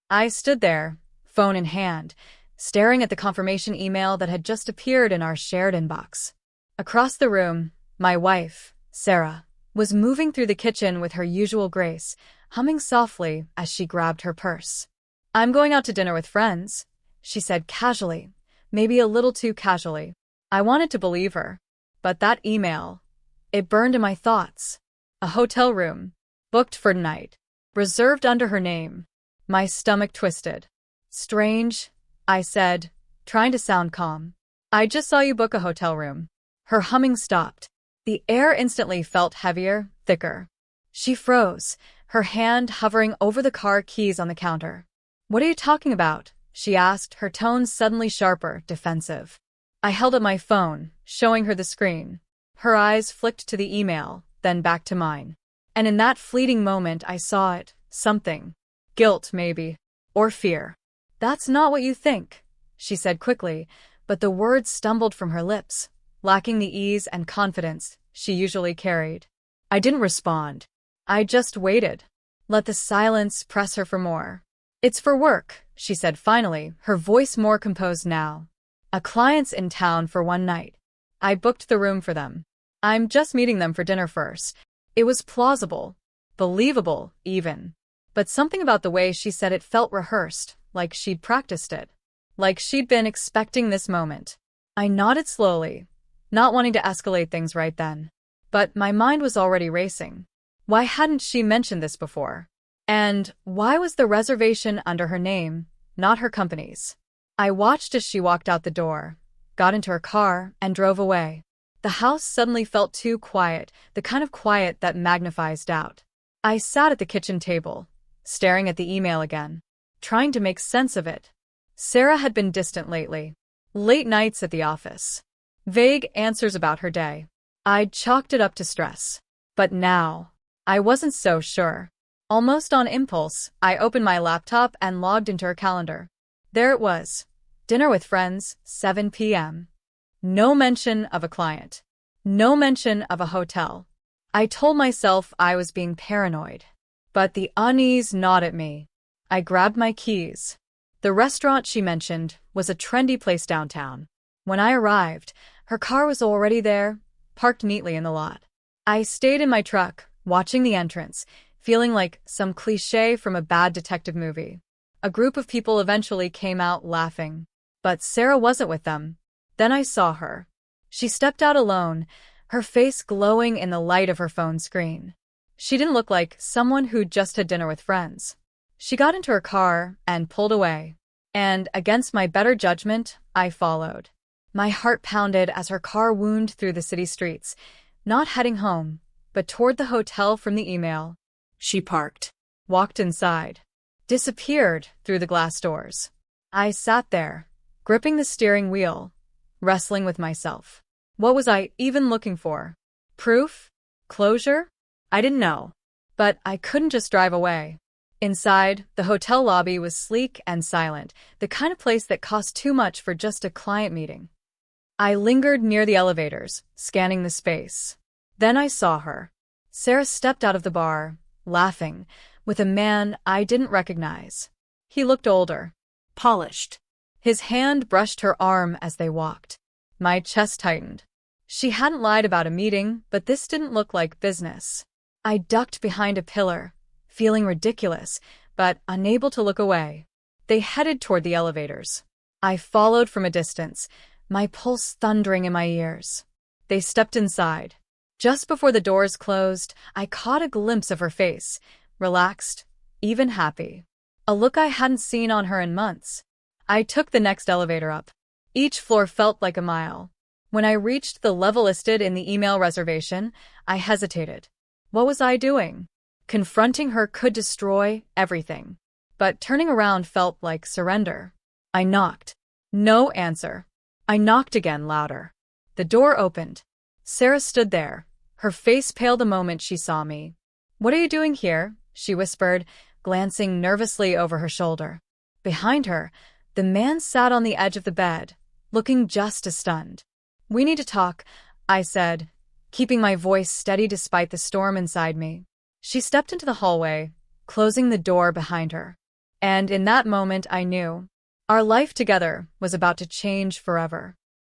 I stood there, phone in hand, staring at the confirmation email that had just appeared in our shared inbox. Across the room, my wife, Sarah, was moving through the kitchen with her usual grace, humming softly as she grabbed her purse. "I'm going out to dinner with friends," she said casually, maybe a little too casually. I wanted to believe her. But that email, it burned in my thoughts. A hotel room, booked for tonight, reserved under her name. My stomach twisted. "Strange," I said, trying to sound calm. "I just saw you book a hotel room." Her humming stopped. The air instantly felt heavier, thicker. She froze, her hand hovering over the car keys on the counter. "What are you talking about?" she asked, her tone suddenly sharper, defensive. I held up my phone, showing her the screen. Her eyes flicked to the email, then back to mine. And in that fleeting moment I saw it, something. Guilt, maybe. Or fear. "That's not what you think," she said quickly, but the words stumbled from her lips, lacking the ease and confidence she usually carried. I didn't respond. I just waited. Let the silence press her for more. "It's for work," she said finally, her voice more composed now. "A client's in town for one night. I booked the room for them. I'm just meeting them for dinner first." It was plausible, believable, even. But something about the way she said it felt rehearsed, like she'd practiced it. Like she'd been expecting this moment. I nodded slowly, not wanting to escalate things right then. But my mind was already racing. Why hadn't she mentioned this before? And why was the reservation under her name, not her company's? I watched as she walked out the door, got into her car, and drove away. The house suddenly felt too quiet, the kind of quiet that magnifies doubt. I sat at the kitchen table, staring at the email again, trying to make sense of it. Sarah had been distant lately. Late nights at the office. Vague answers about her day. I'd chalked it up to stress. But now, I wasn't so sure. Almost on impulse, I opened my laptop and logged into her calendar. There it was. Dinner with friends, 7 p.m. No mention of a client. No mention of a hotel. I told myself I was being paranoid. But the unease gnawed at me. I grabbed my keys. The restaurant she mentioned was a trendy place downtown. When I arrived, her car was already there, parked neatly in the lot. I stayed in my truck, watching the entrance, feeling like some cliché from a bad detective movie. A group of people eventually came out laughing. But Sarah wasn't with them. Then I saw her. She stepped out alone, her face glowing in the light of her phone screen. She didn't look like someone who'd just had dinner with friends. She got into her car and pulled away. And, against my better judgment, I followed. My heart pounded as her car wound through the city streets, not heading home, but toward the hotel from the email. She parked, walked inside, disappeared through the glass doors. I sat there, gripping the steering wheel, wrestling with myself. What was I even looking for? Proof? Closure? I didn't know. But I couldn't just drive away. Inside, the hotel lobby was sleek and silent, the kind of place that cost too much for just a client meeting. I lingered near the elevators, scanning the space. Then I saw her. Sarah stepped out of the bar, laughing, with a man I didn't recognize. He looked older, polished. His hand brushed her arm as they walked. My chest tightened. She hadn't lied about a meeting, but this didn't look like business. I ducked behind a pillar, feeling ridiculous, but unable to look away. They headed toward the elevators. I followed from a distance, my pulse thundering in my ears. They stepped inside. Just before the doors closed, I caught a glimpse of her face, relaxed, even happy. A look I hadn't seen on her in months. I took the next elevator up. Each floor felt like a mile. When I reached the level listed in the email reservation, I hesitated. What was I doing? Confronting her could destroy everything. But turning around felt like surrender. I knocked. No answer. I knocked again, louder. The door opened. Sarah stood there, her face pale the moment she saw me. "What are you doing here?" she whispered, glancing nervously over her shoulder. Behind her, the man sat on the edge of the bed, looking just as stunned. "We need to talk," I said, keeping my voice steady despite the storm inside me. She stepped into the hallway, closing the door behind her. And in that moment, I knew our life together was about to change forever.